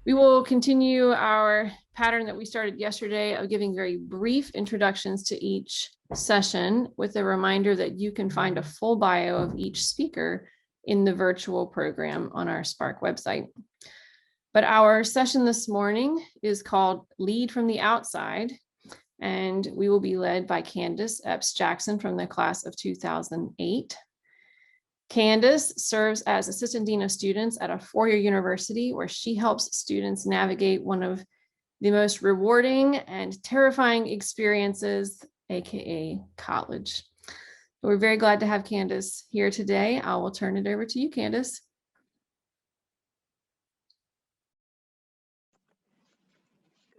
We will continue our pattern that we started yesterday of giving very brief introductions to each session, with a reminder that you can find a full bio of each speaker in the virtual program on our sPark website. But our session this morning is called Lead from the Outside, and we will be led by Candice Epps Jackson from the class of 2008. Candice serves as Assistant Dean of Students at a four-year university where she helps students navigate one of the most rewarding and terrifying experiences, aka college. We're very glad to have Candice here today. I will turn it over to you, Candice.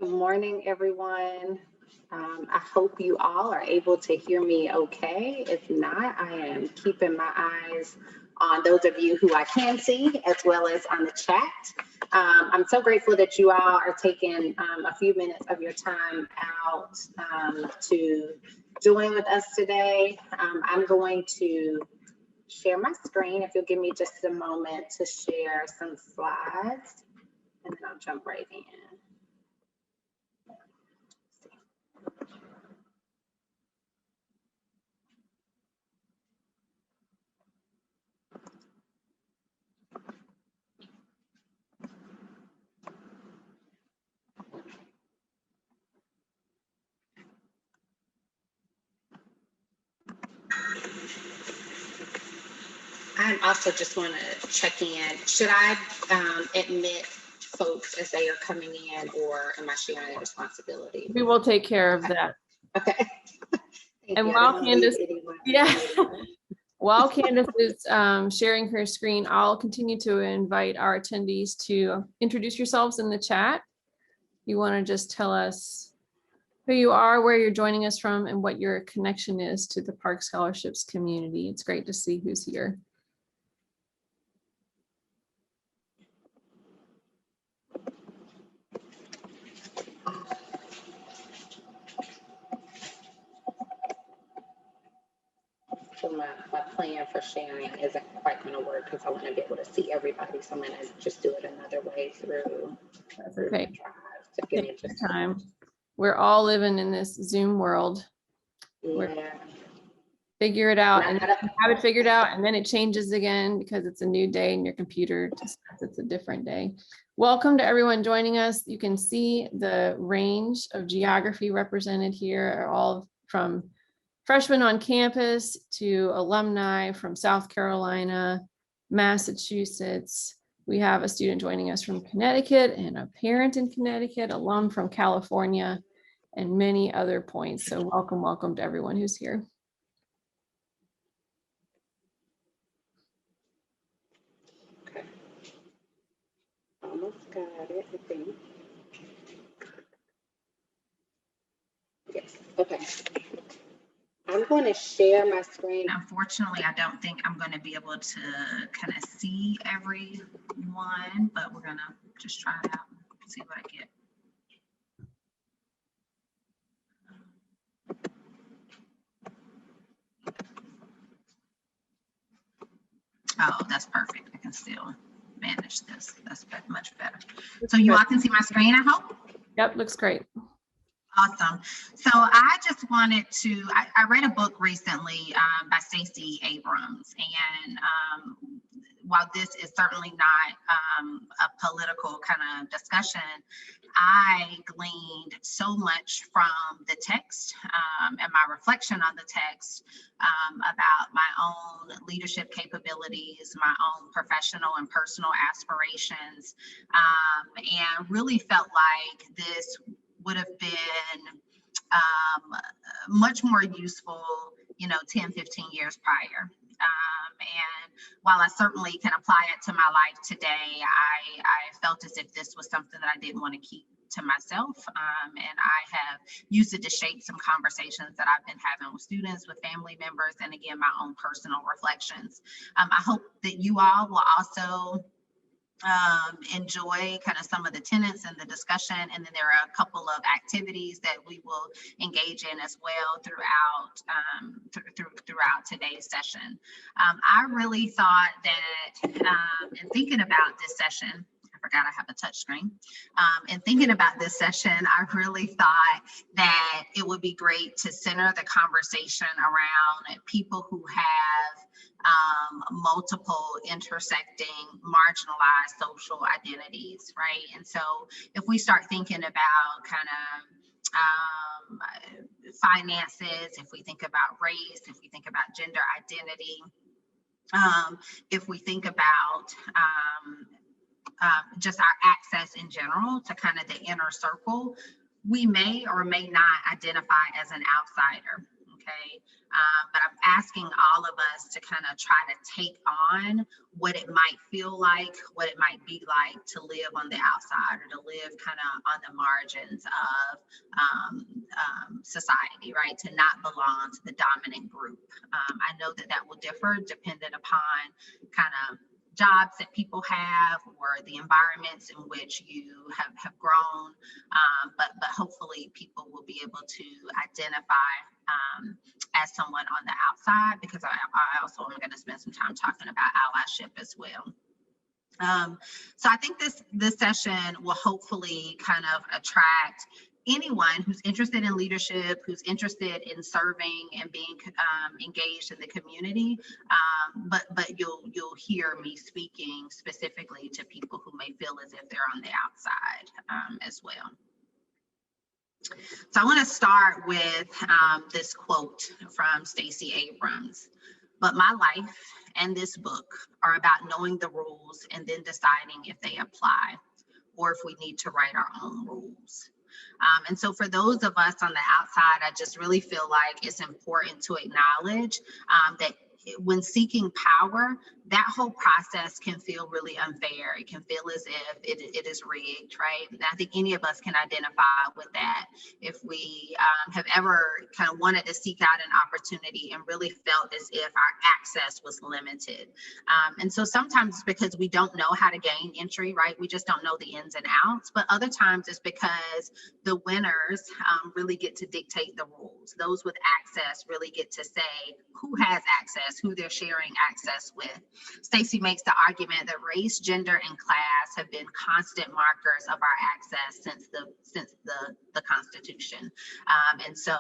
Good morning, everyone. I hope you all are able to hear me okay. If not, I am keeping my eyes on those of you who I can see, as well as on the chat. I'm so grateful that you all are taking a few minutes of your time out to join with us today. I'm going to share my screen. If you'll give me just a moment to share some slides, and then I'll jump right in. I also just want to check in. Should I admit folks as they are coming in, or am I sharing a responsibility? We will take care of that. Okay. And while Candice, while Candice is sharing her screen, I'll continue to invite our attendees to introduce yourselves in the chat. You want to just tell us who you are, where you're joining us from, and what your connection is to the Park Scholarships community. It's great to see who's here. So my plan for sharing isn't quite going to work because I want to be able to see everybody. So I'm going to just do it another way through. That's okay. So give me just time. We're all living in this Zoom world. Yeah. Figure it out and have it figured out, and then it changes again because it's a new day and your computer decides it's a different day. Welcome to everyone joining us. You can see the range of geography represented here, all from freshmen on campus to alumni from South Carolina, Massachusetts. We have a student joining us from Connecticut and a parent in Connecticut, alum from California, and many other points. So welcome, welcome to everyone who's here. Okay. Almost got it, I think. Yes, okay. I'm going to share my screen. Unfortunately, I don't think I'm going to be able to kind of see everyone, but we're going to just try it out and see what I get. Oh, that's perfect. I can still manage this. That's much better. So you all can see my screen, I hope? Yep, looks great. Awesome. So I just wanted to, I read a book recently by Stacey Abrams, and while this is certainly not a political kind of discussion, I gleaned so much from the text and my reflection on the text about my own leadership capabilities, my own professional and personal aspirations, and really felt like this would have been much more useful, 10, 15 years prior. And while I certainly can apply it to my life today, I felt as if this was something that I didn't want to keep to myself. And I have used it to shape some conversations that I've been having with students, with family members, and again, my own personal reflections. I hope that you all will also enjoy kind of some of the tenets and the discussion, and then there are a couple of activities that we will engage in as well throughout today's session. I really thought that in thinking about this session, I forgot I have a touch screen. And thinking about this session, I really thought that it would be great to center the conversation around people who have multiple intersecting marginalized social identities, right? And so if we start thinking about kind of finances, if we think about race, if we think about gender identity, if we think about just our access in general to kind of the inner circle, we may or may not identify as an outsider, okay? But I'm asking all of us to kind of try to take on what it might feel like, what it might be like to live on the outside, or to live kind of on the margins of society, right? To not belong to the dominant group. I know that that will differ depending upon kind of jobs that people have or the environments in which you have grown, but hopefully people will be able to identify as someone on the outside, because I also am going to spend some time talking about allyship as well. So I think this session will hopefully kind of attract anyone who's interested in leadership, who's interested in serving and being engaged in the community, but you'll hear me speaking specifically to people who may feel as if they're on the outside as well. So I want to start with this quote from Stacey Abrams. "But my life and this book are about knowing the rules and then deciding if they apply, or if we need to write our own rules." And so for those of us on the outside, I just really feel like it's important to acknowledge that when seeking power, that whole process can feel really unfair. It can feel as if it is rigged, right? And I think any of us can identify with that. If we have ever kind of wanted to seek out an opportunity and really felt as if our access was limited. And so sometimes it's because we don't know how to gain entry, right? We just don't know the ins and outs. But other times it's because the winners really get to dictate the rules. Those with access really get to say who has access, who they're sharing access with. Stacey makes the argument that race, gender, and class have been constant markers of our access since the Constitution. And so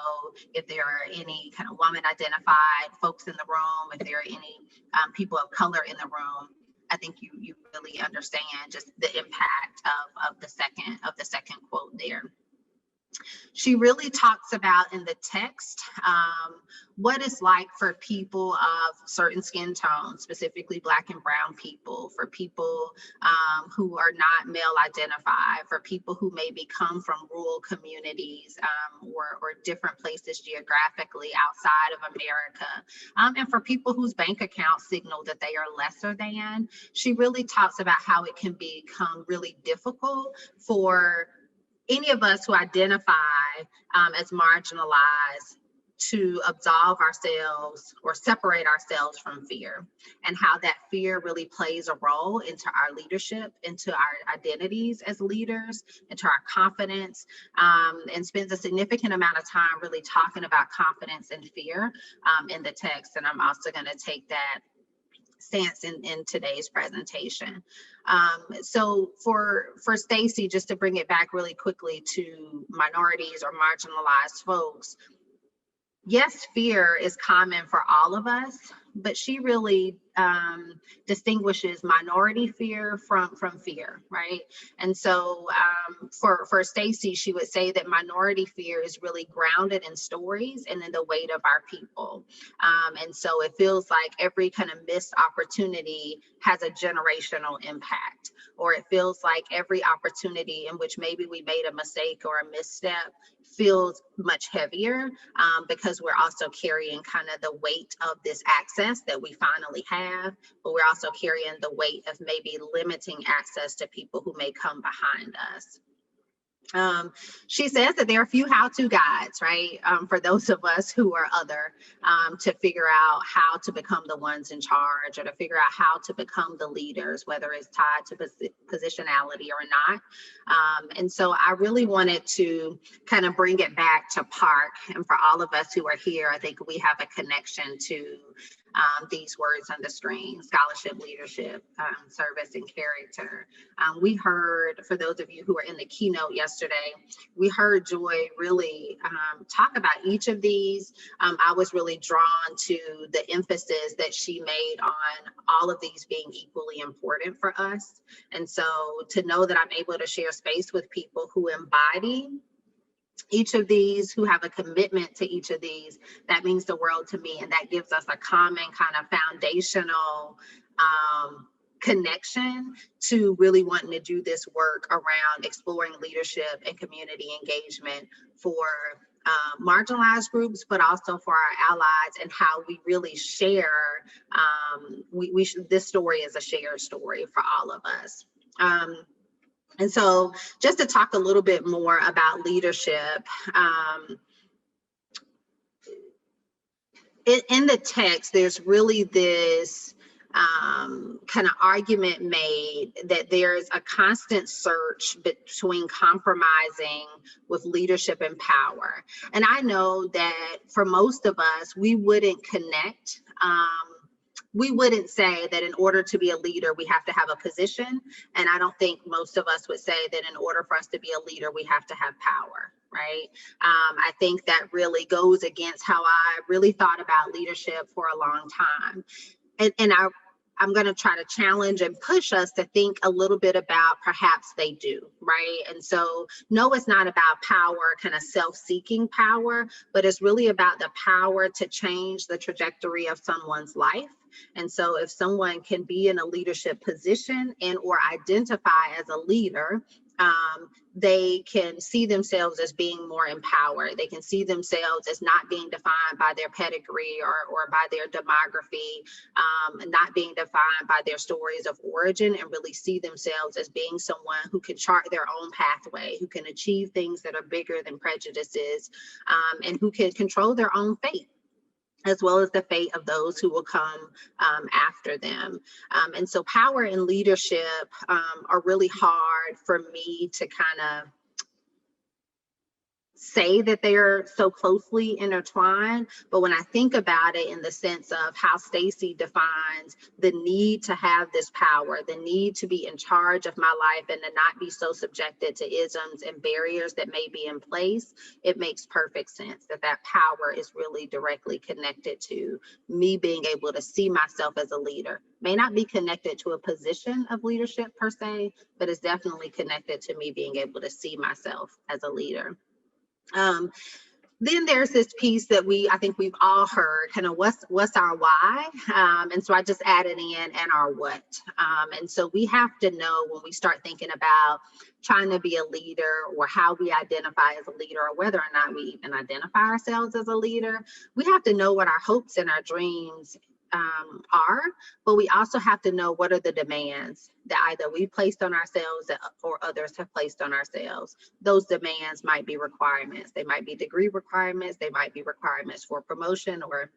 if there are any kind of woman-identified folks in the room, if there are any people of color in the room, I think you really understand just the impact of the second quote there. She really talks about in the text what it's like for people of certain skin tones, specifically Black and brown people, for people who are not male identified, for people who maybe come from rural communities or different places geographically outside of America, and for people whose bank accounts signal that they are lesser than. She really talks about how it can become really difficult for any of us who identify as marginalized to absolve ourselves or separate ourselves from fear, and how that fear really plays a role into our leadership, into our identities as leaders, into our confidence, and spends a significant amount of time really talking about confidence and fear in the text. And I'm also going to take that stance in today's presentation. So for Stacey, just to bring it back really quickly to minorities or marginalized folks, yes, fear is common for all of us, but she really distinguishes minority fear from fear, right? And so for Stacey, she would say that minority fear is really grounded in stories and in the weight of our people. And so it feels like every kind of missed opportunity has a generational impact, or it feels like every opportunity in which maybe we made a mistake or a misstep feels much heavier because we're also carrying kind of the weight of this access that we finally have, but we're also carrying the weight of maybe limiting access to people who may come behind us. She says that there are a few how-to guides, right, for those of us who are other, to figure out how to become the ones in charge, or to figure out how to become the leaders, whether it's tied to positionality or not. And so I really wanted to kind of bring it back to Park, and for all of us who are here, I think we have a connection to these words on the screen: scholarship, leadership, service, and character. We heard, for those of you who were in the keynote yesterday, we heard Joy really talk about each of these. I was really drawn to the emphasis that she made on all of these being equally important for us. And so to know that I'm able to share space with people who embody each of these, who have a commitment to each of these, that means the world to me. And that gives us a common kind of foundational connection to really wanting to do this work around exploring leadership and community engagement for marginalized groups, but also for our allies, and how we really share. This story is a shared story for all of us. And so just to talk a little bit more about leadership, in the text, there's really this kind of argument made that there's a constant search between compromising with leadership and power. And I know that for most of us, we wouldn't connect. We wouldn't say that in order to be a leader, we have to have a position. And I don't think most of us would say that in order for us to be a leader, we have to have power, right? I think that really goes against how I really thought about leadership for a long time. And I'm going to try to challenge and push us to think a little bit about perhaps they do, right? And so, no, it's not about power, kind of self-seeking power, but it's really about the power to change the trajectory of someone's life. And so if someone can be in a leadership position and or identify as a leader, they can see themselves as being more empowered. They can see themselves as not being defined by their pedigree or by their demography, not being defined by their stories of origin, and really see themselves as being someone who can chart their own pathway, who can achieve things that are bigger than prejudices, and who can control their own fate, as well as the fate of those who will come after them. And so power and leadership are really hard for me to kind of say that they're so closely intertwined, but when I think about it in the sense of how Stacey defines the need to have this power, the need to be in charge of my life and to not be so subjected to isms and barriers that may be in place, it makes perfect sense that that power is really directly connected to me being able to see myself as a leader. May not be connected to a position of leadership per se, but it's definitely connected to me being able to see myself as a leader. Then there's this piece that I think we've all heard, kind of what's our why? And so I just added in and our what. And so we have to know when we start thinking about trying to be a leader, or how we identify as a leader, or whether or not we even identify ourselves as a leader, we have to know what our hopes and our dreams are, but we also have to know what are the demands that either we placed on ourselves or others have placed on ourselves. Those demands might be requirements. They might be degree requirements. They might be requirements for promotion or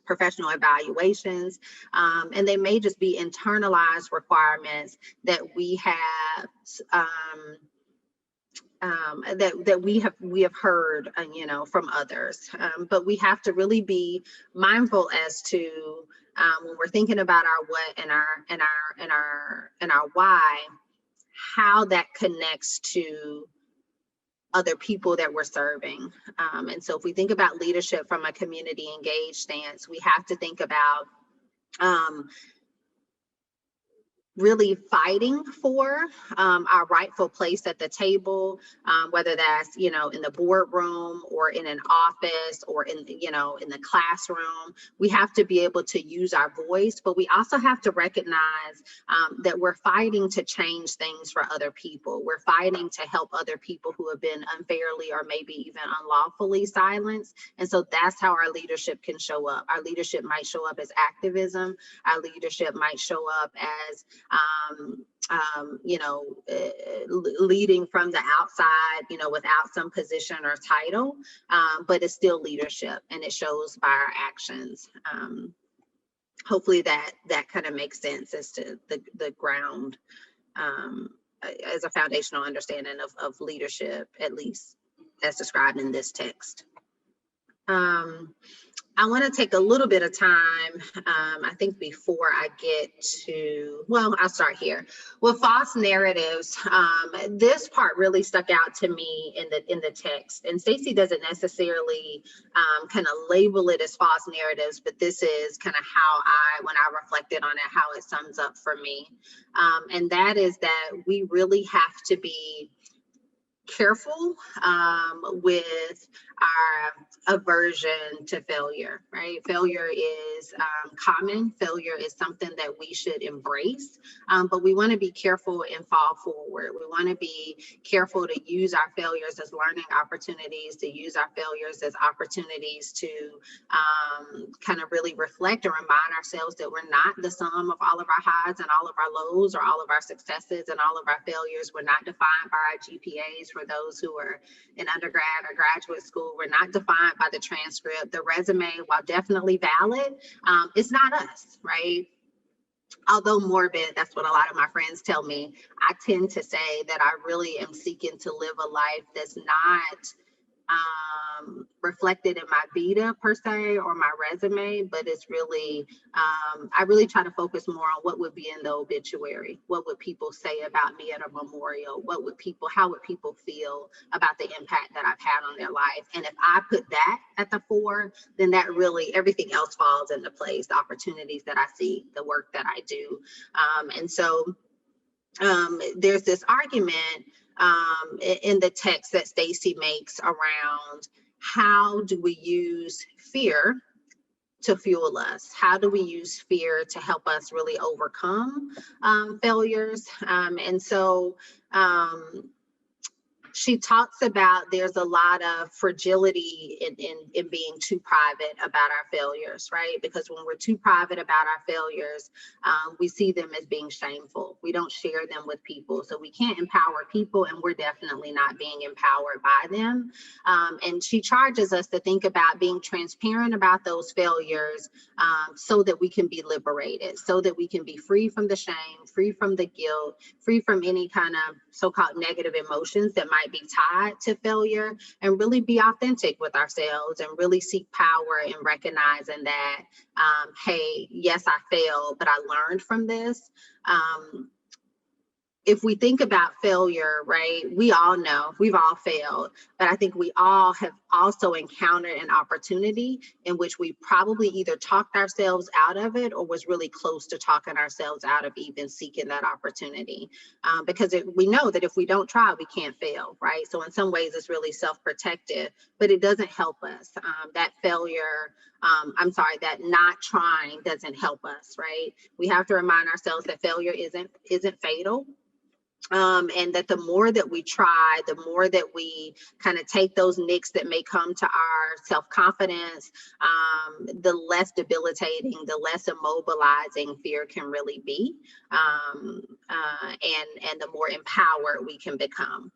professional evaluations, and they may just be internalized requirements that we have that we have heard, from others. But we have to really be mindful as to when we're thinking about our what and our why, how that connects to other people that we're serving. And so if we think about leadership from a community engaged stance, we have to think about really fighting for our rightful place at the table, whether that's, in the boardroom or in an office or in the classroom. We have to be able to use our voice, but we also have to recognize that we're fighting to change things for other people. We're fighting to help other people who have been unfairly or maybe even unlawfully silenced. And so that's how our leadership can show up. Our leadership might show up as activism. Our leadership might show up as leading from the outside, without some position or title, but it's still leadership, and it shows by our actions. Hopefully that kind of makes sense as to the ground, as a foundational understanding of leadership, at least as described in this text. I want to take a little bit of time, I think before I get to, well, I'll start here. With false narratives, this part really stuck out to me in the text. And Stacey doesn't necessarily kind of label it as false narratives, but this is kind of how when I reflected on it, how it sums up for me. And that is that we really have to be careful with our aversion to failure, right? Failure is common. Failure is something that we should embrace, but we want to be careful and fall forward. We want to be careful to use our failures as learning opportunities, to use our failures as opportunities to kind of really reflect and remind ourselves that we're not the sum of all of our highs and all of our lows, or all of our successes and all of our failures. We're not defined by our GPAs. For those who are in undergrad or graduate school, we're not defined by the transcript. The resume, while definitely valid, it's not us, right? Although morbid, that's what a lot of my friends tell me. I tend to say that I really am seeking to live a life that's not reflected in my vita per se or my resume, but it's really, I really try to focus more on what would be in the obituary. What would people say about me at a memorial? How would people feel about the impact that I've had on their life? And if I put that at the fore, then that really, everything else falls into place. The opportunities that I see, the work that I do. And so there's this argument in the text that Stacey makes around how do we use fear to fuel us? How do we use fear to help us really overcome failures? And so she talks about there's a lot of fragility in being too private about our failures, right? Because when we're too private about our failures, we see them as being shameful. We don't share them with people. So we can't empower people, and we're definitely not being empowered by them. And she charges us to think about being transparent about those failures so that we can be liberated, so that we can be free from the shame, free from the guilt, free from any kind of so-called negative emotions that might be tied to failure, and really be authentic with ourselves and really seek power in recognizing that, hey, yes, I failed, but I learned from this. If we think about failure, right, we all know we've all failed, but I think we all have also encountered an opportunity in which we probably either talked ourselves out of it or was really close to talking ourselves out of even seeking that opportunity. Because we know that if we don't try, we can't fail, right? So in some ways it's really self-protective, but it doesn't help us. That failure, that not trying doesn't help us, right? We have to remind ourselves that failure isn't fatal. And that the more that we try, the more that we kind of take those nicks that may come to our self-confidence, the less debilitating, the less immobilizing fear can really be, and the more empowered we can become.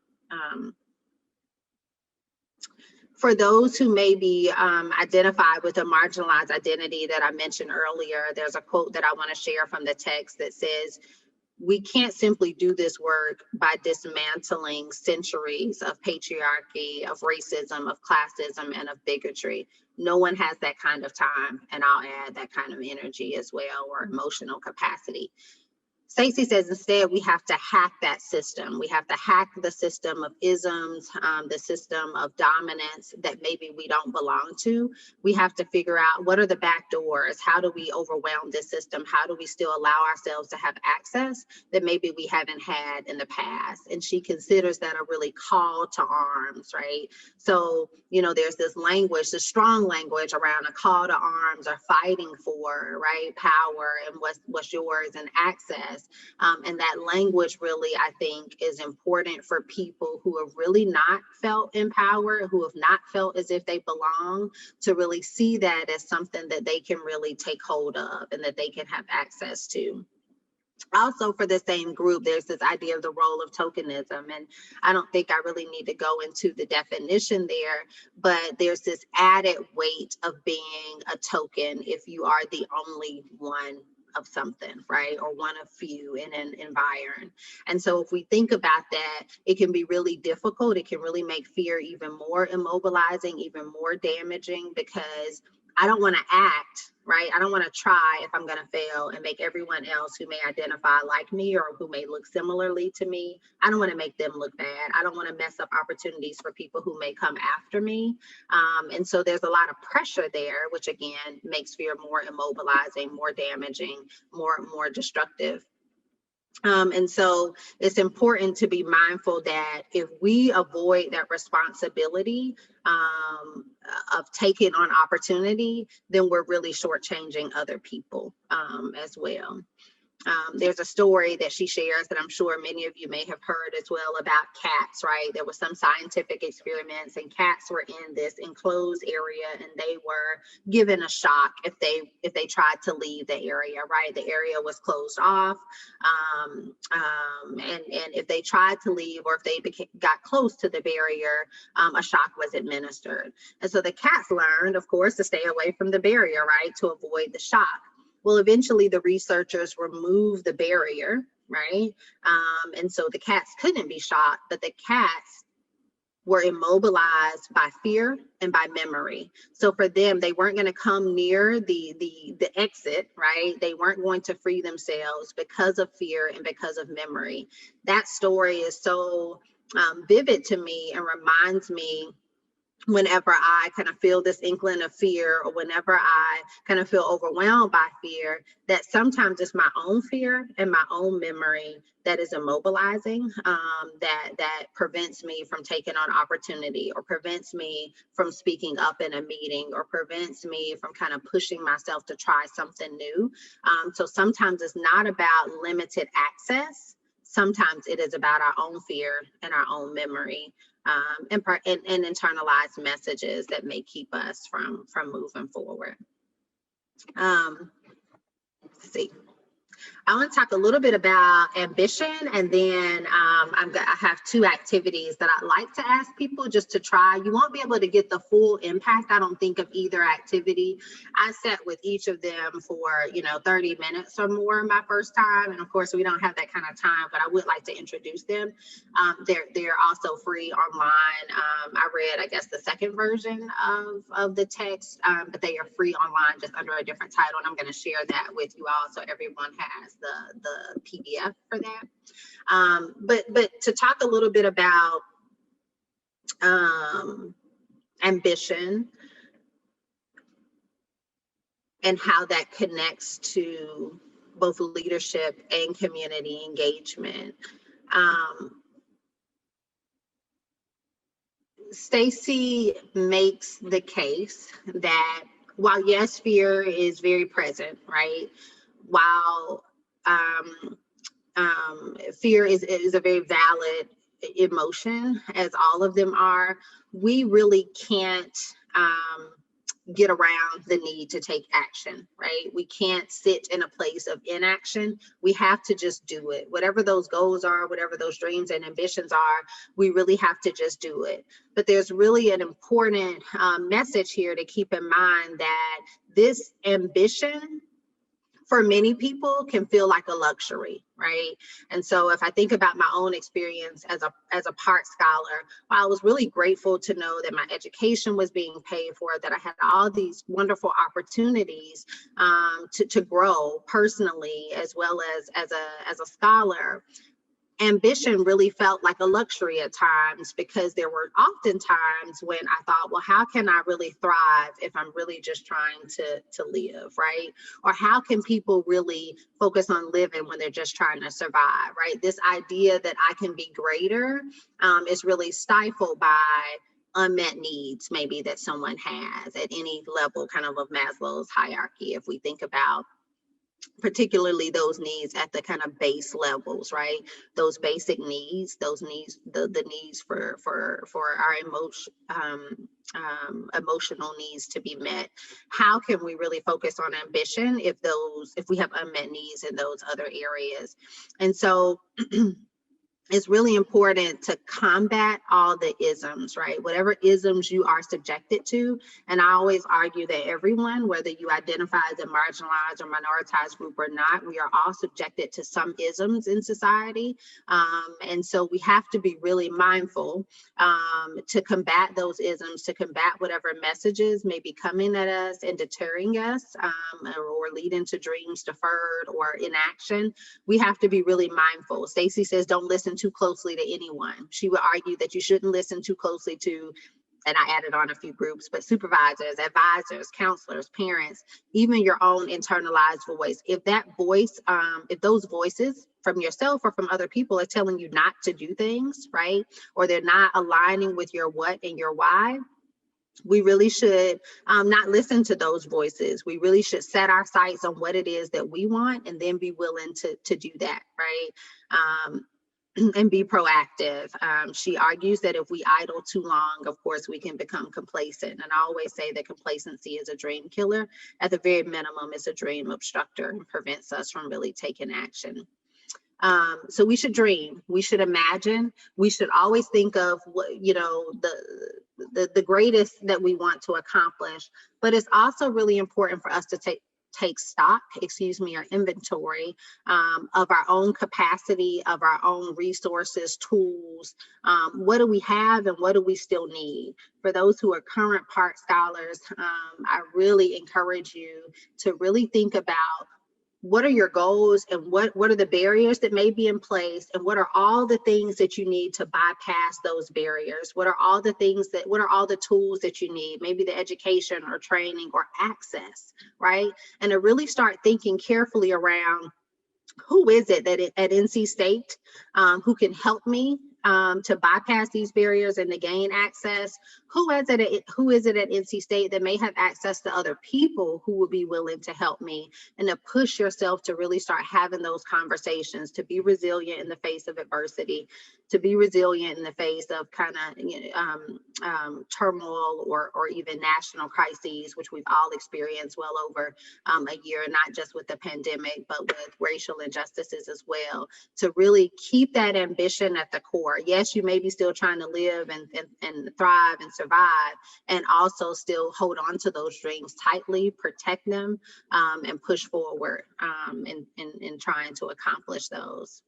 For those who may be identified with a marginalized identity that I mentioned earlier, there's a quote that I want to share from the text that says, "We can't simply do this work by dismantling centuries of patriarchy, of racism, of classism, and of bigotry. No one has that kind of time," and I'll add that kind of energy as well, or emotional capacity. Stacey says instead we have to hack that system. We have to hack the system of isms, the system of dominance that maybe we don't belong to. We have to figure out what are the back doors? How do we overwhelm this system? How do we still allow ourselves to have access that maybe we haven't had in the past? And she considers that a really call to arms, right? So, there's this language, this strong language around a call to arms or fighting for, right, power and what's yours and access. And that language really, I think, is important for people who have really not felt empowered, who have not felt as if they belong, to really see that as something that they can really take hold of and that they can have access to. Also, for the same group, there's this idea of the role of tokenism, and I don't think I really need to go into the definition there, but there's this added weight of being a token if you are the only one of something, right? Or one of few in an environment. And so if we think about that, it can be really difficult. It can really make fear even more immobilizing, even more damaging, because I don't want to act, right? I don't want to try if I'm going to fail and make everyone else who may identify like me or who may look similarly to me, I don't want to make them look bad. I don't want to mess up opportunities for people who may come after me. And so there's a lot of pressure there, which again makes fear more immobilizing, more damaging, more destructive. And so it's important to be mindful that if we avoid that responsibility of taking on opportunity, then we're really shortchanging other people as well. There's a story that she shares that I'm sure many of you may have heard as well about cats, right? There were some scientific experiments and cats were in this enclosed area and they were given a shock if they tried to leave the area, right? The area was closed off. And if they tried to leave or if they got close to the barrier, a shock was administered. And so the cats learned, of course, to stay away from the barrier, right? To avoid the shock. Well, eventually the researchers removed the barrier, right? And so the cats couldn't be shot, but the cats were immobilized by fear and by memory. So for them, they weren't going to come near the exit, right? They weren't going to free themselves because of fear and because of memory. That story is so vivid to me and reminds me whenever I kind of feel this inkling of fear or whenever I kind of feel overwhelmed by fear, that sometimes it's my own fear and my own memory that is immobilizing, that prevents me from taking on opportunity or prevents me from speaking up in a meeting or prevents me from kind of pushing myself to try something new. So sometimes it's not about limited access. Sometimes it is about our own fear and our own memory. And internalized messages that may keep us from moving forward. Let's see. I want to talk a little bit about ambition, and then I have two activities that I'd like to ask people just to try. You won't be able to get the full impact, I don't think, of either activity. I sat with each of them for 30 minutes or more my first time, and of course we don't have that kind of time, but I would like to introduce them. They're also free online. I read, I guess, the second version of the text, but they are free online just under a different title, and I'm going to share that with you all so everyone has the PDF for that. But to talk a little bit about ambition and how that connects to both leadership and community engagement. Stacey makes the case that while yes, fear is very present, right? While fear is a very valid emotion, as all of them are, we really can't get around the need to take action, right? We can't sit in a place of inaction. We have to just do it. Whatever those goals are, whatever those dreams and ambitions are, we really have to just do it. But there's really an important message here to keep in mind that this ambition for many people can feel like a luxury, right? And so if I think about my own experience as a PARC scholar, while I was really grateful to know that my education was being paid for, that I had all these wonderful opportunities to grow personally as well as a scholar, ambition really felt like a luxury at times, because there were often times when I thought, well, how can I really thrive if I'm really just trying to live, right? Or how can people really focus on living when they're just trying to survive, right? This idea that I can be greater is really stifled by unmet needs maybe that someone has at any level kind of Maslow's hierarchy, if we think about particularly those needs at the kind of base levels, right? Those basic needs, those needs, the needs for our emotional needs to be met. How can we really focus on ambition if we have unmet needs in those other areas? And so it's really important to combat all the isms, right? Whatever isms you are subjected to. And I always argue that everyone, whether you identify as a marginalized or minoritized group or not, we are all subjected to some isms in society. And so we have to be really mindful to combat those isms, to combat whatever messages may be coming at us and deterring us, or leading to dreams deferred or inaction. We have to be really mindful. Stacey says, don't listen too closely to anyone. She would argue that you shouldn't listen too closely to, and I added on a few groups, but supervisors, advisors, counselors, parents, even your own internalized voice. If that voice, if those voices from yourself or from other people are telling you not to do things, right? Or they're not aligning with your what and your why, we really should not listen to those voices. We really should set our sights on what it is that we want and then be willing to do that, right? And be proactive. She argues that if we idle too long, of course, we can become complacent. And I always say that complacency is a dream killer. At the very minimum, it's a dream obstructor and prevents us from really taking action. So we should dream, we should imagine, we should always think of what, you know, the greatest that we want to accomplish. But it's also really important for us to take stock, or inventory of our own capacity, of our own resources, tools. What do we have and what do we still need? For those who are current PARC scholars, I really encourage you to really think about what are your goals and what are the barriers that may be in place, and what are all the things that you need to bypass those barriers? What are all the tools that you need, maybe the education or training or access, right? And to really start thinking carefully around who is it that at NC State who can help me to bypass these barriers and to gain access? Who is it at NC State that may have access to other people who would be willing to help me? And to push yourself to really start having those conversations, to be resilient in the face of adversity, to be resilient in the face of kind of turmoil or even national crises, which we've all experienced well over a year, not just with the pandemic, but with racial injustices as well. To really keep that ambition at the core. Yes, you may be still trying to live and thrive and survive, and also still hold on to those dreams tightly, protect them, and push forward in trying to accomplish those.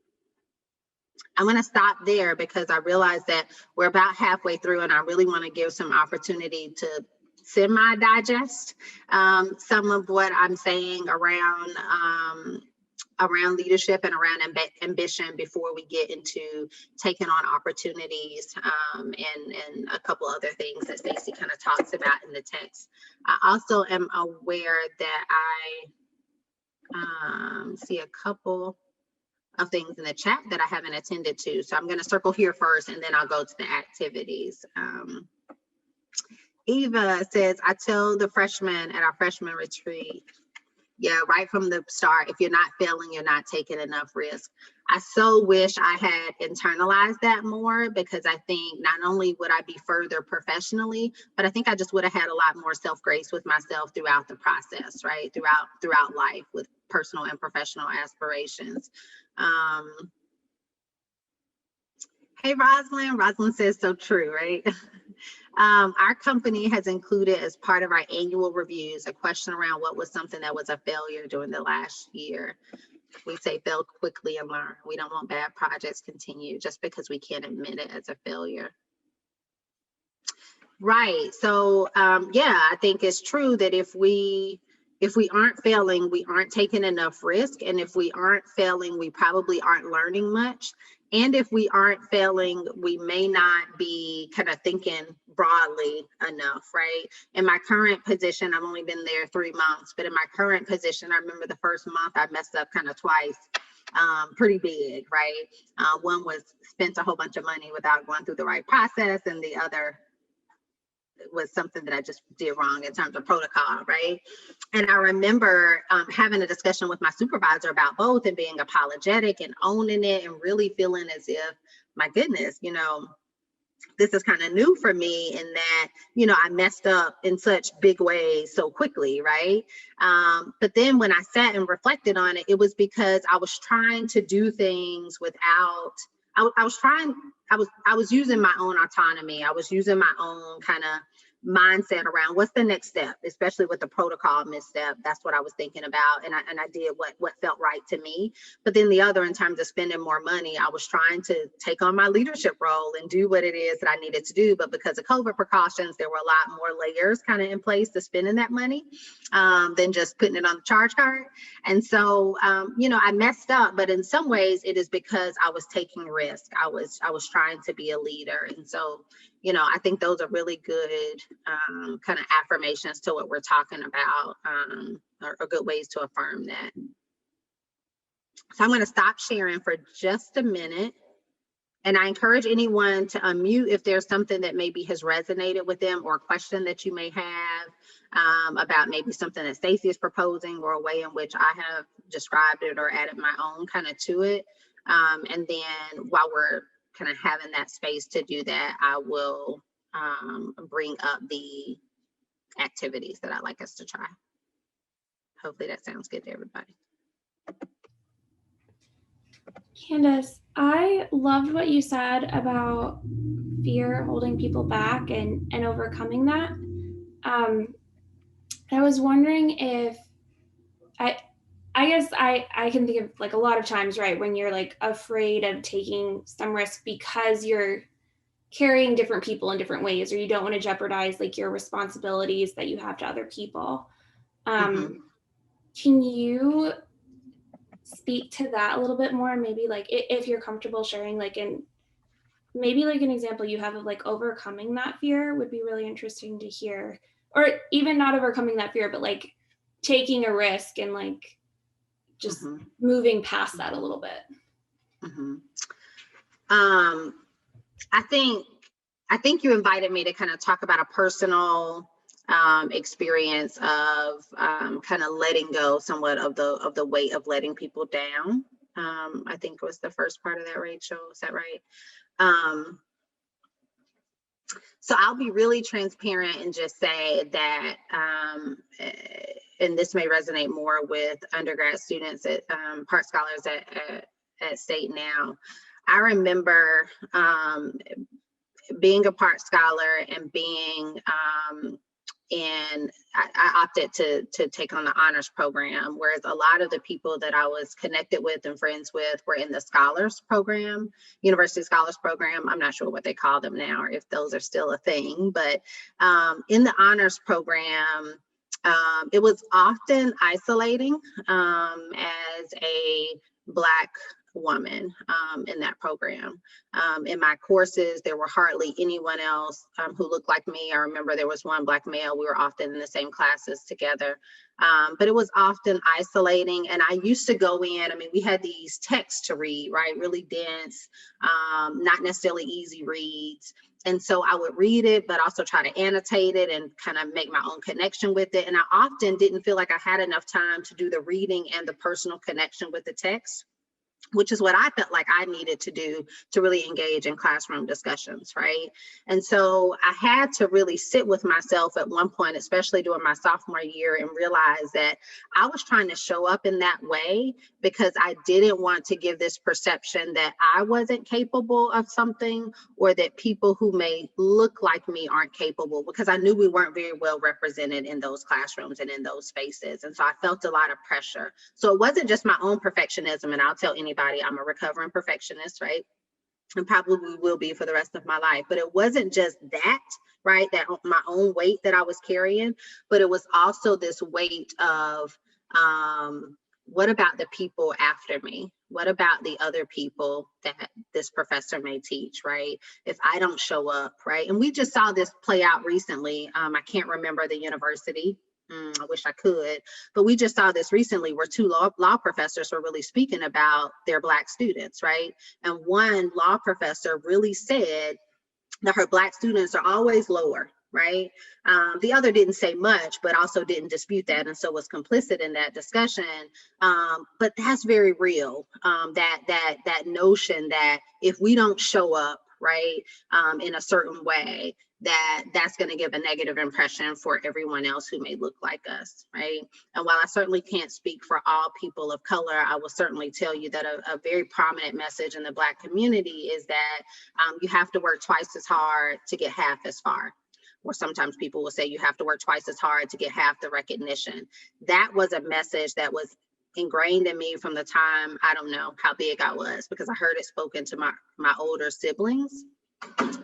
I'm going to stop there because I realize that we're about halfway through, and I really want to give some opportunity to semi-digest some of what I'm saying around leadership and around ambition before we get into taking on opportunities and a couple other things that Stacey kind of talks about in the text. I also am aware that I see a couple of things in the chat that I haven't attended to. So I'm going to circle here first and then I'll go to the activities. Eva says, I tell the freshmen at our freshman retreat, yeah, right from the start, if you're not failing, you're not taking enough risk. I so wish I had internalized that more, because I think not only would I be further professionally, but I think I just would have had a lot more self-grace with myself throughout the process, right? Throughout life with personal and professional aspirations. Hey, Rosalind says so true, right? Our company has included as part of our annual reviews a question around what was something that was a failure during the last year. We say fail quickly and learn. We don't want bad projects continue just because we can't admit it as a failure. Right. So yeah, I think it's true that if we aren't failing, we aren't taking enough risk. And if we aren't failing, we probably aren't learning much. And if we aren't failing, we may not be kind of thinking broadly enough, right? In my current position, I've only been there 3 months, but in my current position, I remember the first month I messed up kind of twice, pretty big, right? One was spent a whole bunch of money without going through the right process, and the other was something that I just did wrong in terms of protocol, right? And I remember having a discussion with my supervisor about both and being apologetic and owning it and really feeling as if, my goodness, you know, this is kind of new for me in that, you know, I messed up in such big ways so quickly, right? But then when I sat and reflected on it, it was because I was trying to do things without I was using my own autonomy. I was using my own kind of mindset around what's the next step, especially with the protocol misstep. That's what I was thinking about. And I did what felt right to me. But then the other, in terms of spending more money, I was trying to take on my leadership role and do what it is that I needed to do. But because of COVID precautions, there were a lot more layers kind of in place to spending that money than just putting it on the charge card. And so, I messed up, but in some ways it is because I was taking risk. I was trying to be a leader. And so, I think those are really good kind of affirmations to what we're talking about, or good ways to affirm that. So I'm going to stop sharing for just a minute. And I encourage anyone to unmute if there's something that maybe has resonated with them, or a question that you may have about maybe something that Stacey is proposing, or a way in which I have described it or added my own kind of to it. And then while we're kind of having that space to do that, I will bring up the activities that I'd like us to try. Hopefully that sounds good to everybody. Candice, I loved what you said about fear holding people back and overcoming that. I was wondering if I guess I can think of like a lot of times, right, when you're like afraid of taking some risk because you're carrying different people in different ways, or you don't want to jeopardize like your responsibilities that you have to other people. Can you speak to that a little bit more? Maybe like if you're comfortable sharing, like maybe like an example you have of like overcoming that fear would be really interesting to hear, or even not overcoming that fear, but like taking a risk and like just moving past that a little bit. I think you invited me to kind of talk about a personal experience of kind of letting go somewhat of the weight of letting people down. I think was the first part of that, Rachel. Is that right? So I'll be really transparent and just say that, and this may resonate more with undergrad students at Part Scholars at State now. I remember being a Part Scholar and being and I opted to take on the honors program, whereas a lot of the people that I was connected with and friends with were in the scholars program, university scholars program. I'm not sure what they call them now, or if those are still a thing, but in the honors program, it was often isolating as a Black woman in that program. In my courses, there were hardly anyone else who looked like me. I remember there was one Black male. We were often in the same classes together, but it was often isolating. And I used to go in, I mean, we had these texts to read, right? Really dense, not necessarily easy reads. And so I would read it, but also try to annotate it and kind of make my own connection with it. And I often didn't feel like I had enough time to do the reading and the personal connection with the text, which is what I felt like I needed to do to really engage in classroom discussions, right? And so I had to really sit with myself at one point, especially during my sophomore year, and realize that I was trying to show up in that way because I didn't want to give this perception that I wasn't capable of something, or that people who may look like me aren't capable, because I knew we weren't very well represented in those classrooms and in those spaces. And so I felt a lot of pressure. So it wasn't just my own perfectionism, and I'll tell anybody I'm a recovering perfectionist, right? And probably will be for the rest of my life. But it wasn't just that, right? That my own weight that I was carrying, but it was also this weight of what about the people after me? What about the other people that this professor may teach, right? If I don't show up, right? And we just saw this play out recently. I can't remember the university. I wish I could, but we just saw this recently where two law professors were really speaking about their Black students, right? And one law professor really said that her Black students are always lower, right? The other didn't say much, but also didn't dispute that, and so was complicit in that discussion. But that's very real, that notion that if we don't show up, right, in a certain way, that's going to give a negative impression for everyone else who may look like us, right? And while I certainly can't speak for all people of color, I will certainly tell you that a very prominent message in the Black community is that you have to work twice as hard to get half as far. Or sometimes people will say you have to work twice as hard to get half the recognition. That was a message that was ingrained in me from the time, I don't know how big I was, because I heard it spoken to my older siblings.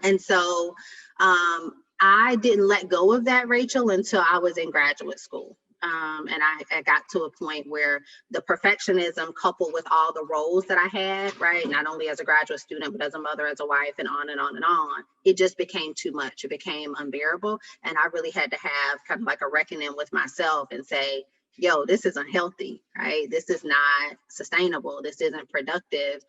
And so I didn't let go of that, Rachel, until I was in graduate school. And I got to a point where the perfectionism coupled with all the roles that I had, right, not only as a graduate student, but as a mother, as a wife, and on and on and on, it just became too much. It became unbearable. And I really had to have kind of like a reckoning with myself and say, yo, this is unhealthy, right? This is not sustainable. This isn't productive.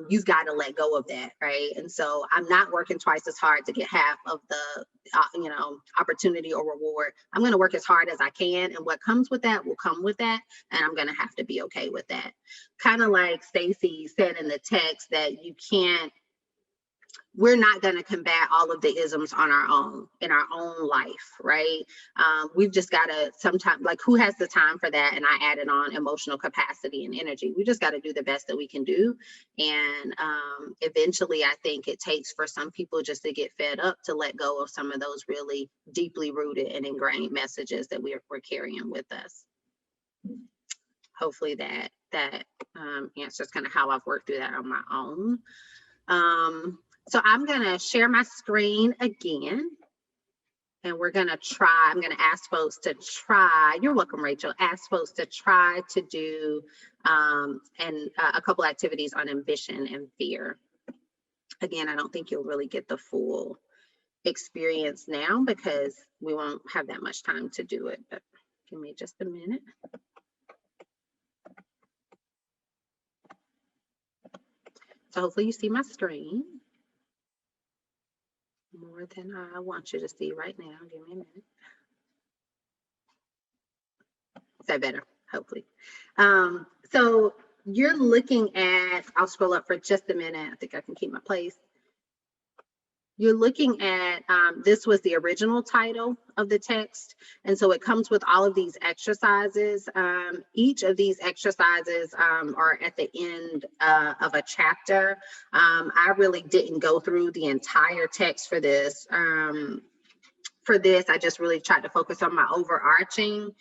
You've got to let go of that, right? And so I'm not working twice as hard to get half of the, opportunity or reward. I'm going to work as hard as I can, and what comes with that will come with that, and I'm going to have to be okay with that. Kind of like Stacey said in the text, that we're not going to combat all of the isms on our own, in our own life, right? We've just got to sometimes, like, who has the time for that? And I added on emotional capacity and energy. We just got to do the best that we can do. And eventually, I think it takes for some people just to get fed up to let go of some of those really deeply rooted and ingrained messages that we're carrying with us. Hopefully that answers kind of how I've worked through that on my own. So I'm going to share my screen again, and we're going to try. I'm going to ask folks to try. You're welcome, Rachel. Ask folks to try to do a couple activities on ambition and fear. Again, I don't think you'll really get the full experience now because we won't have that much time to do it, but give me just a minute. So hopefully you see my screen more than I want you to see right now. Give me a minute. Is that better? Hopefully. So you're looking at, I'll scroll up for just a minute. I think I can keep my place. You're looking at, this was the original title of the text. And so it comes with all of these exercises. Each of these exercises are at the end of a chapter. I really didn't go through the entire text for this. I just really tried to focus on my overarching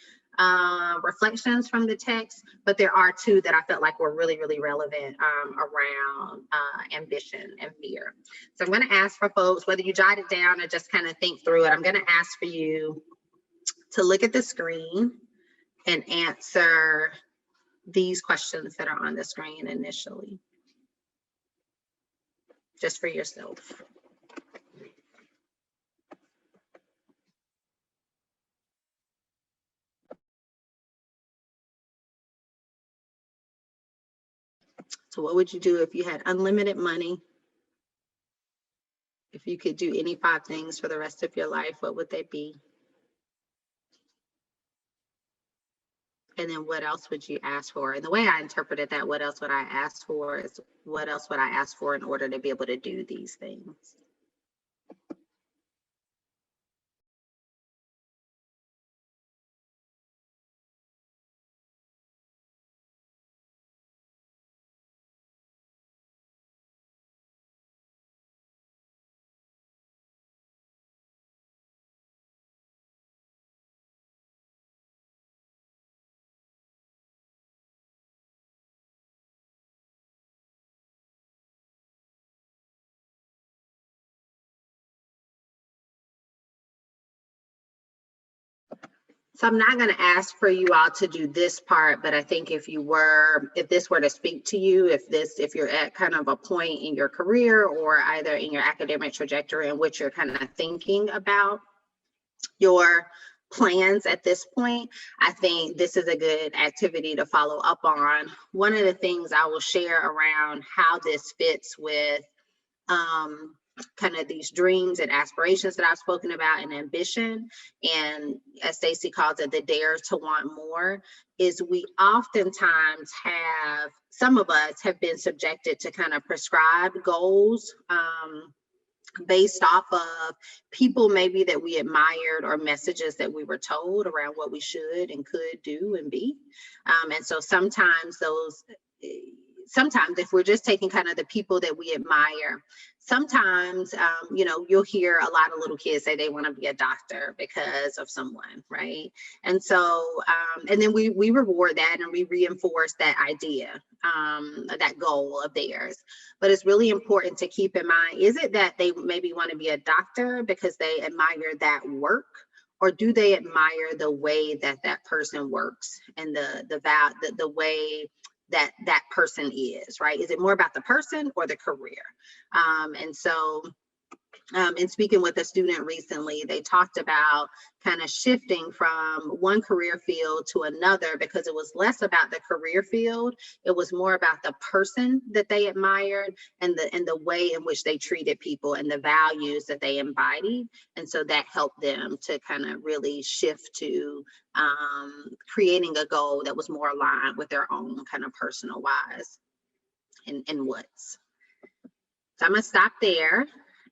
reflections from the text, but there are two that I felt like were really, really relevant around ambition and fear. So I'm going to ask for folks, whether you jot it down or just kind of think through it, I'm going to ask for you to look at the screen and answer these questions that are on the screen initially, just for yourself. So what would you do if you had unlimited money? If you could do any 5 things for the rest of your life, what would they be? And then what else would you ask for? And the way I interpreted that, what else would I ask for, is what else would I ask for in order to be able to do these things? So I'm not going to ask for you all to do this part, but I think if this were to speak to you, if you're at kind of a point in your career or either in your academic trajectory in which you're kind of thinking about your plans at this point, I think this is a good activity to follow up on. One of the things I will share around how this fits with kind of these dreams and aspirations that I've spoken about and ambition, and as Stacey calls it, the dare to want more, is we oftentimes some of us have been subjected to kind of prescribed goals based off of people maybe that we admired or messages that we were told around what we should and could do and be. And so sometimes if we're just taking kind of the people that we admire, sometimes, you'll hear a lot of little kids say they want to be a doctor because of someone, right? And so, and then we reward that and we reinforce that idea, that goal of theirs. But it's really important to keep in mind, is it that they maybe want to be a doctor because they admire that work? Or do they admire the way that that person works and the way that person is, right? Is it more about the person or the career? And so, in speaking with a student recently, they talked about kind of shifting from one career field to another because it was less about the career field. It was more about the person that they admired and the way in which they treated people and the values that they embodied. And so that helped them to kind of really shift to creating a goal that was more aligned with their own kind of personal whys and what's. So I'm gonna stop there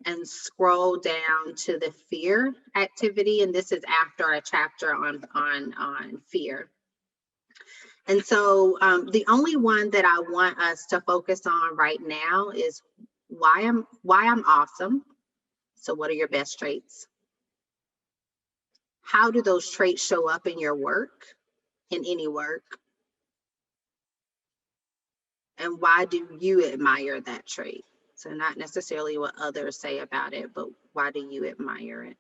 and scroll down to the fear activity. And this is after our chapter on fear. And so the only one that I want us to focus on right now is why I'm awesome. So what are your best traits? How do those traits show up in your work, in any work? And why do you admire that trait? So not necessarily what others say about it, but why do you admire it?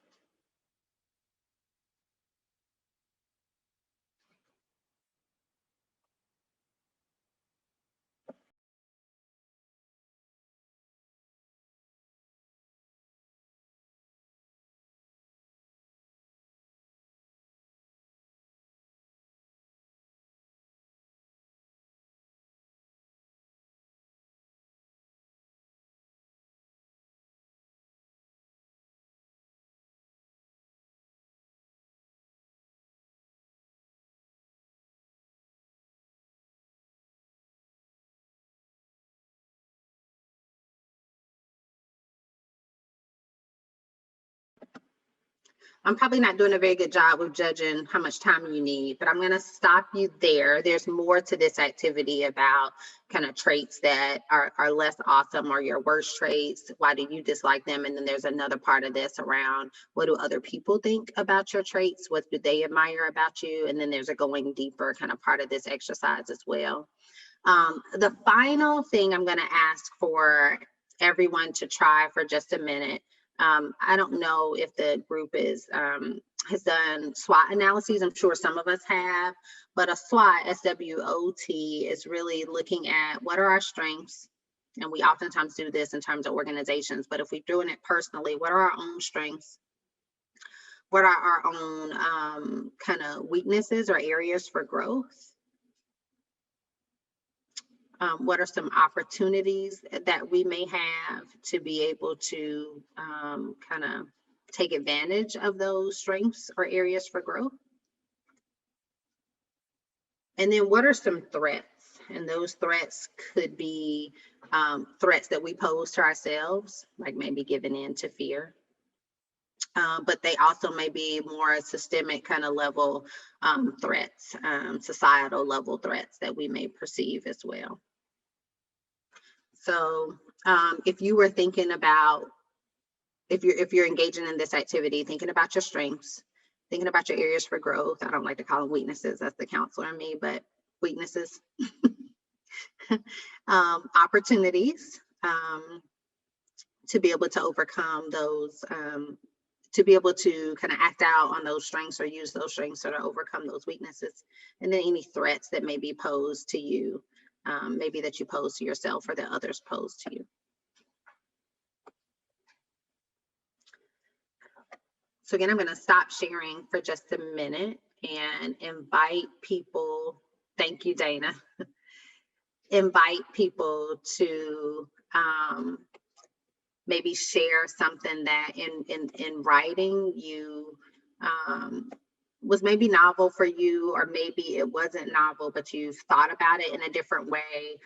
I'm probably not doing a very good job of judging how much time you need, but I'm going to stop you there. There's more to this activity about kind of traits that are less awesome or your worst traits. Why do you dislike them? And then there's another part of this around what do other people think about your traits? What do they admire about you? And then there's a going deeper kind of part of this exercise as well. The final thing I'm going to ask for everyone to try for just a minute. I don't know if the group has done SWOT analyses. I'm sure some of us have, but a SWOT, S-W-O-T, is really looking at what are our strengths. And we oftentimes do this in terms of organizations, but if we're doing it personally, what are our own strengths? What are our own kind of weaknesses or areas for growth? What are some opportunities that we may have to be able to kind of take advantage of those strengths or areas for growth? And then what are some threats? And those threats could be threats that we pose to ourselves, like maybe giving in to fear. But they also may be more systemic kind of level threats, societal level threats that we may perceive as well. So if you were thinking about, if you're engaging in this activity, thinking about your strengths, thinking about your areas for growth, I don't like to call them weaknesses, that's the counselor in me, but weaknesses, opportunities to be able to overcome those, to be able to kind of act out on those strengths or use those strengths to overcome those weaknesses, and then any threats that may be posed to you. Maybe that you pose to yourself or that others pose to you. So again, I'm going to stop sharing for just a minute and invite people, thank you, Dana, invite people to maybe share something that in writing you was maybe novel for you, or maybe it wasn't novel, but you've thought about it in a different way,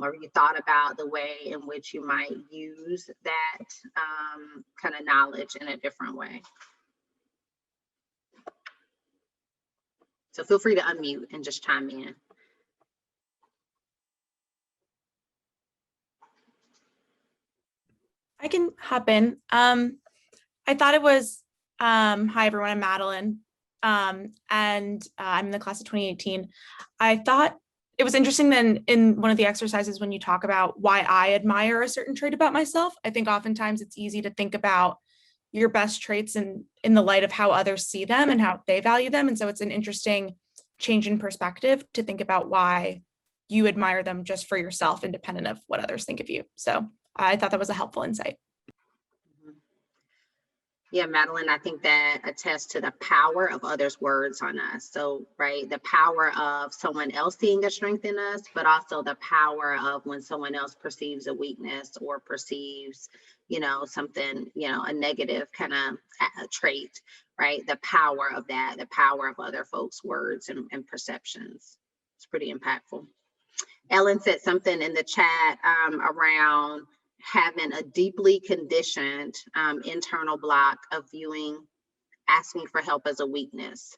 or you thought about the way in which you might use that kind of knowledge in a different way. So feel free to unmute and just chime in. I can hop in. I thought it was, hi everyone, I'm Madeline, and I'm in the class of 2018. I thought it was interesting then in one of the exercises when you talk about why I admire a certain trait about myself. I think oftentimes it's easy to think about your best traits in the light of how others see them and how they value them. And so it's an interesting change in perspective to think about why you admire them just for yourself, independent of what others think of you. So I thought that was a helpful insight. Yeah, Madeline, I think that attests to the power of others' words on us. So, right, the power of someone else seeing a strength in us, but also the power of when someone else perceives a weakness or perceives, you know, something, you know, a negative kind of trait, right? The power of that, the power of other folks' words and perceptions. It's pretty impactful. Ellen said something in the chat around having a deeply conditioned internal block of viewing asking for help as a weakness.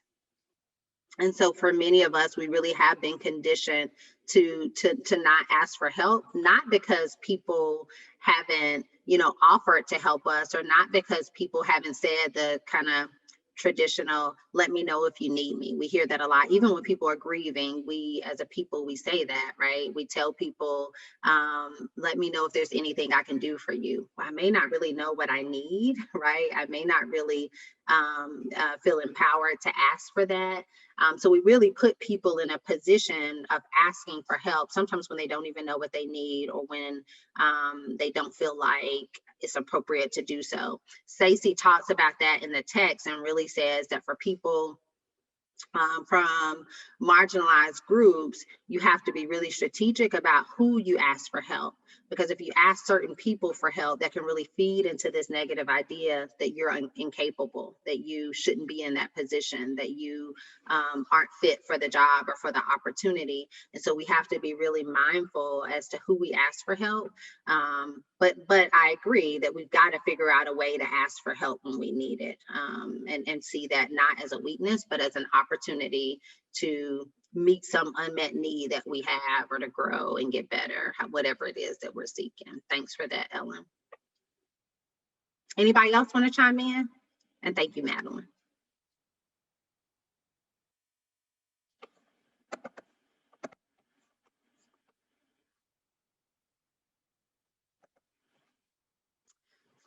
And so for many of us, we really have been conditioned to not ask for help, not because people haven't, you know, offered to help us, or not because people haven't said the kind of traditional, let me know if you need me. We hear that a lot. Even when people are grieving, we as a people, we say that, right? We tell people, let me know if there's anything I can do for you. Well, I may not really know what I need, right? I may not really feel empowered to ask for that. So we really put people in a position of asking for help, sometimes when they don't even know what they need, or when they don't feel like it's appropriate to do so. Stacey talks about that in the text and really says that for people from marginalized groups, you have to be really strategic about who you ask for help. Because if you ask certain people for help, that can really feed into this negative idea that you're incapable, that you shouldn't be in that position, that you aren't fit for the job or for the opportunity. And so we have to be really mindful as to who we ask for help. But I agree that we've got to figure out a way to ask for help when we need it, and see that not as a weakness, but as an opportunity to meet some unmet need that we have, or to grow and get better, whatever it is that we're seeking. Thanks for that, Ellen. Anybody else want to chime in? And thank you, Madeline.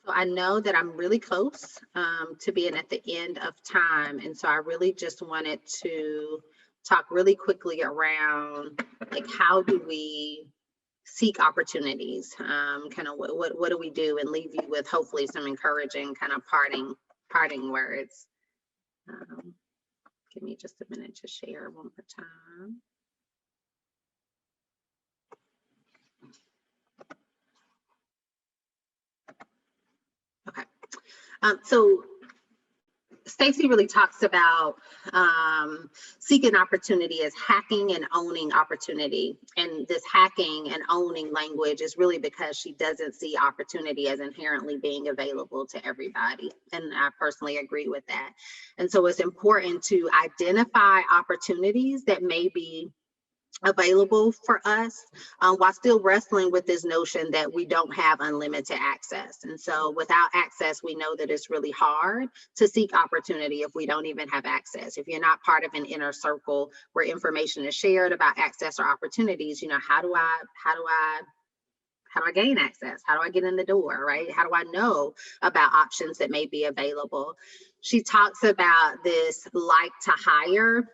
So I know that I'm really close to being at the end of time. And so I really just wanted to talk really quickly around, like, how do we seek opportunities? Kind of what do we do, and leave you with hopefully some encouraging kind of parting words. Give me just a minute to share one more time. Okay. So Stacey really talks about seeking opportunity as hacking and owning opportunity. And this hacking and owning language is really because she doesn't see opportunity as inherently being available to everybody. And I personally agree with that. And so it's important to identify opportunities that may be available for us, while still wrestling with this notion that we don't have unlimited access. And so without access, we know that it's really hard to seek opportunity if we don't even have access. If you're not part of an inner circle where information is shared about access or opportunities, you know, how do I gain access? How do I get in the door, right? How do I know about options that may be available? She talks about this like to hire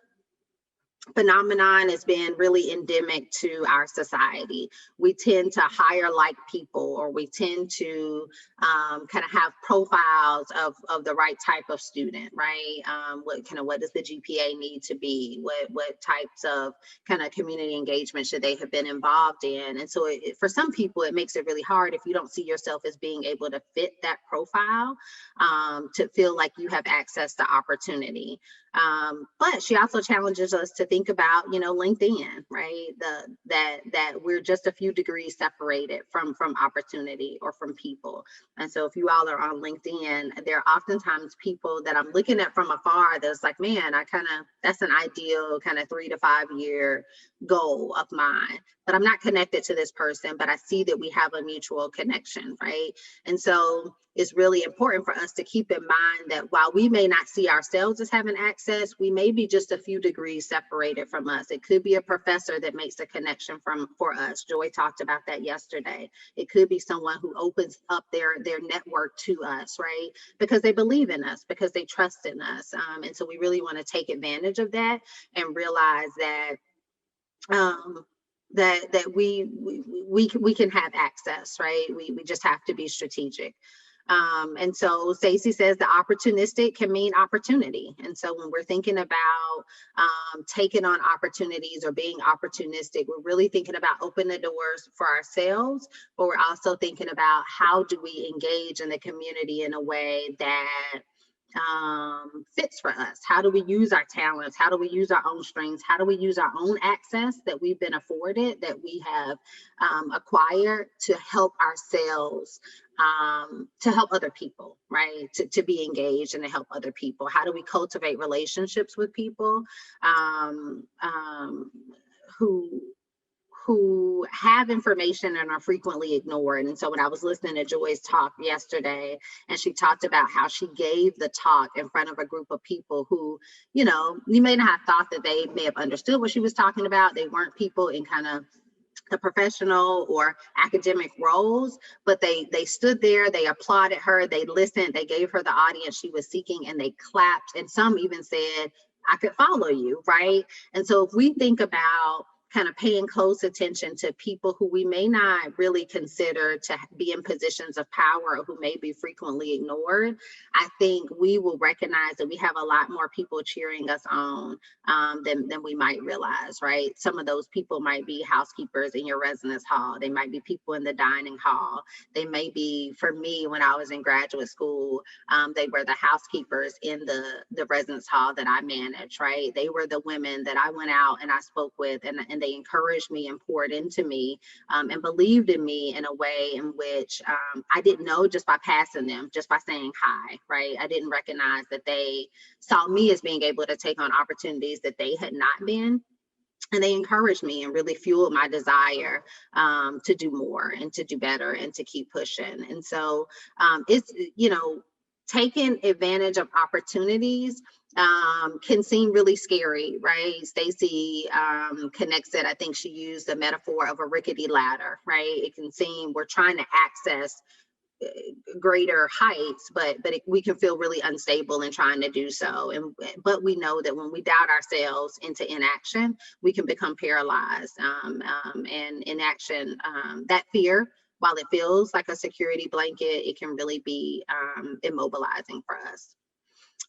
phenomenon has been really endemic to our society. We tend to hire like people, or we tend to kind of have profiles of the right type of student, right? What does the GPA need to be? What types of kind of community engagement should they have been involved in? And so for some people, it makes it really hard if you don't see yourself as being able to fit that profile, to feel like you have access to opportunity. But she also challenges us to think about, LinkedIn, right? That we're just a few degrees separated from opportunity or from people. And so if you all are on LinkedIn, there are oftentimes people that I'm looking at from afar that's like, man, that's an ideal kind of 3 to 5 year goal of mine. But I'm not connected to this person, but I see that we have a mutual connection, right? And so it's really important for us to keep in mind that while we may not see ourselves as having access, we may be just a few degrees separated from us. It could be a professor that makes a connection for us. Joy talked about that yesterday. It could be someone who opens up their network to us, right? Because they believe in us, because they trust in us. And so we really want to take advantage of that and realize that that we can have access, right? We just have to be strategic. And so Stacey says the opportunistic can mean opportunity. And so when we're thinking about taking on opportunities or being opportunistic, we're really thinking about opening the doors for ourselves, but we're also thinking about how do we engage in the community in a way that fits for us. How do we use our talents? How do we use our own strengths? How do we use our own access that we've been afforded, that we have acquired to help ourselves, to help other people, right? To be engaged and to help other people. How do we cultivate relationships with people who have information and are frequently ignored? And so when I was listening to Joy's talk yesterday, and she talked about how she gave the talk in front of a group of people who, you may not have thought that they may have understood what she was talking about. They weren't people in kind of the professional or academic roles, but they stood there, they applauded her, they listened, they gave her the audience she was seeking, and they clapped. And some even said, I could follow you, right? And so if we think about kind of paying close attention to people who we may not really consider to be in positions of power, or who may be frequently ignored, I think we will recognize that we have a lot more people cheering us on than we might realize, right? Some of those people might be housekeepers in your residence hall. They might be people in the dining hall. They may be, for me, when I was in graduate school, they were the housekeepers in the residence hall that I managed, right? They were the women that I went out and I spoke with, and they encouraged me and poured into me, and believed in me in a way in which I didn't know just by passing them, just by saying hi, right? I didn't recognize that they saw me as being able to take on opportunities that they had not been. And they encouraged me and really fueled my desire to do more and to do better and to keep pushing. And so it's, taking advantage of opportunities can seem really scary, right? Stacey connects it. I think she used the metaphor of a rickety ladder, right? It can seem we're trying to access greater heights, but we can feel really unstable in trying to do so. But we know that when we doubt ourselves into inaction, we can become paralyzed. And inaction, that fear, while it feels like a security blanket, it can really be immobilizing for us.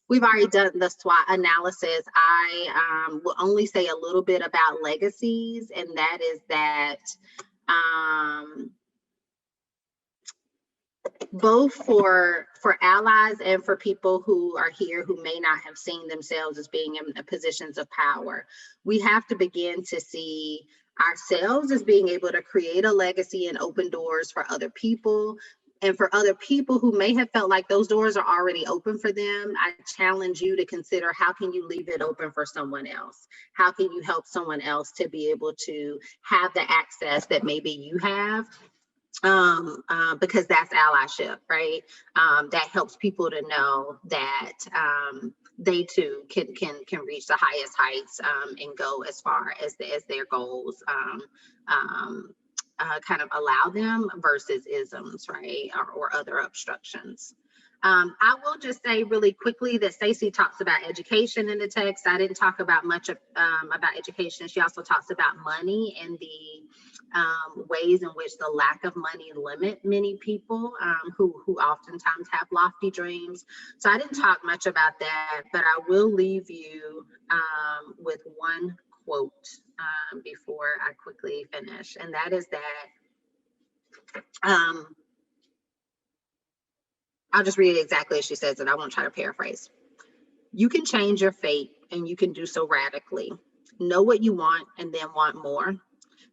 We've already done the SWOT analysis. I will only say a little bit about legacies, and that is that both for allies and for people who are here who may not have seen themselves as being in positions of power, we have to begin to see ourselves as being able to create a legacy and open doors for other people. And for other people who may have felt like those doors are already open for them, I challenge you to consider, how can you leave it open for someone else? How can you help someone else to be able to have the access that maybe you have? Because that's allyship, right? That helps people to know that they too can reach the highest heights and go as far as their goals kind of allow them, versus isms, right? Or other obstructions. I will just say really quickly that Stacey talks about education in the text. I didn't talk about much about education. She also talks about money and the ways in which the lack of money limit many people who oftentimes have lofty dreams. So I didn't talk much about that, but I will leave you with one quote before I quickly finish, and that is that I'll just read it exactly as she says it. I won't try to paraphrase. You can change your fate, and you can do so radically. Know what you want and then want more.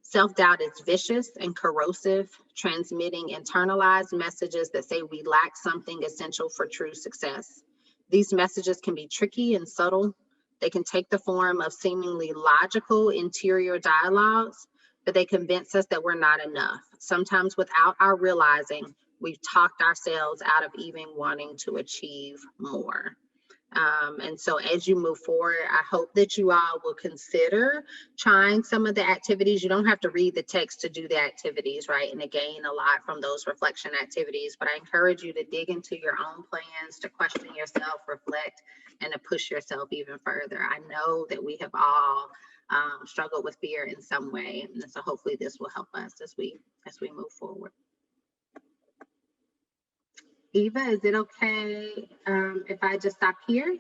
Self-doubt is vicious and corrosive, transmitting internalized messages that say we lack something essential for true success. These messages can be tricky and subtle. They can take the form of seemingly logical interior dialogues, but they convince us that we're not enough. Sometimes without our realizing, we've talked ourselves out of even wanting to achieve more. And so as you move forward, I hope that you all will consider trying some of the activities. You don't have to read the text to do the activities, right? And to gain a lot from those reflection activities, but I encourage you to dig into your own plans, to question yourself, reflect, and to push yourself even further. I know that we have all struggled with fear in some way, and so hopefully this will help us as we move forward. Eva, is it okay if I just stop here?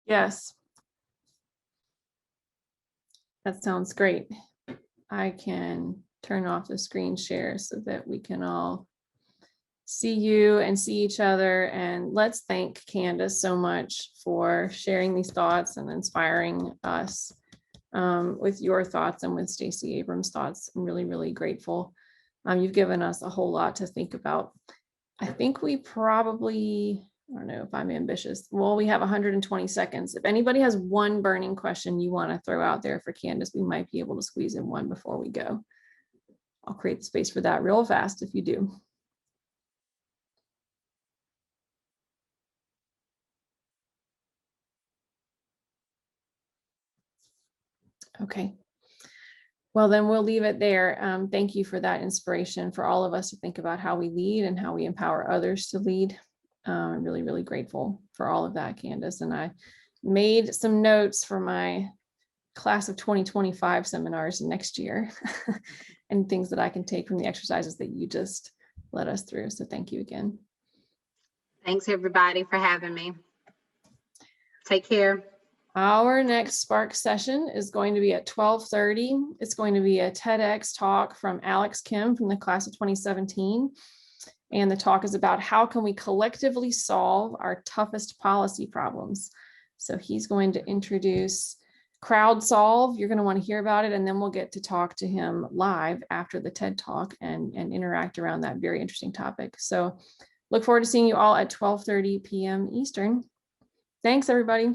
Yes. That sounds great. I can turn off the screen share so that we can all see you and see each other. And let's thank Candice so much for sharing these thoughts and inspiring us with your thoughts and with Stacey Abrams' thoughts. I'm really, really grateful. You've given us a whole lot to think about. I think we probably, I don't know if I'm ambitious. Well, we have 120 seconds. If anybody has one burning question you want to throw out there for Candice, we might be able to squeeze in one before we go. I'll create space for that real fast if you do. Okay. Well, then we'll leave it there. Thank you for that inspiration for all of us to think about how we lead and how we empower others to lead. I'm really, really grateful for all of that, Candice. And I made some notes for my class of 2025 seminars next year and things that I can take from the exercises that you just led us through. So thank you again. Thanks everybody for having me. Take care. Our next SPARK session is going to be at 12:30. It's going to be a TEDx talk from Alex Kim from the class of 2017. And the talk is about how can we collectively solve our toughest policy problems. So he's going to introduce crowd solve. You're going to want to hear about it. And then we'll get to talk to him live after the TED talk and interact around that very interesting topic. So look forward to seeing you all at 12:30 p.m. Eastern. Thanks, everybody.